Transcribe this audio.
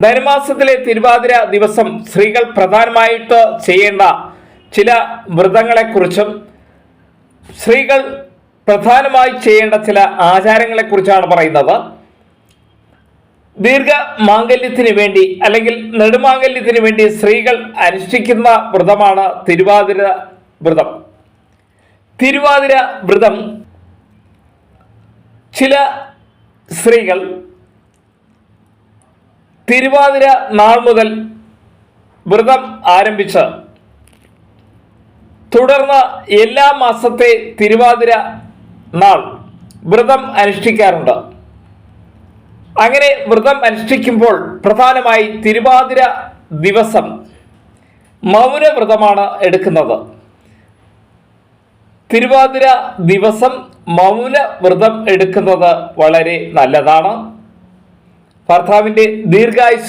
ധനുമാസത്തിലെ തിരുവാതിര ദിവസം സ്ത്രീകൾ പ്രധാനമായിട്ട് ചെയ്യേണ്ട ചില വ്രതങ്ങളെക്കുറിച്ചും സ്ത്രീകൾ പ്രധാനമായി ചെയ്യേണ്ട ചില ആചാരങ്ങളെക്കുറിച്ചാണ് പറയുന്നത്. ദീർഘ മാംഗല്യത്തിന് വേണ്ടി അല്ലെങ്കിൽ നെടുമാംഗല്യത്തിന് വേണ്ടി സ്ത്രീകൾ അനുഷ്ഠിക്കുന്ന വ്രതമാണ് തിരുവാതിര വ്രതം. തിരുവാതിര വ്രതം ചില സ്ത്രീകൾ തിരുവാതിര നാൾ മുതൽ വ്രതം ആരംഭിച്ച് തുടർന്ന് എല്ലാ മാസത്തെ തിരുവാതിര നാൾ വ്രതം അനുഷ്ഠിക്കാറുണ്ട്. അങ്ങനെ വ്രതം അനുഷ്ഠിക്കുമ്പോൾ പ്രധാനമായി തിരുവാതിര ദിവസം മൗനവ്രതമാണ് എടുക്കുന്നത്. തിരുവാതിര ദിവസം മൗനവ്രതം എടുക്കുന്നത് വളരെ നല്ലതാണ്. ഭർത്താവിൻ്റെ ദീർഘായുസ്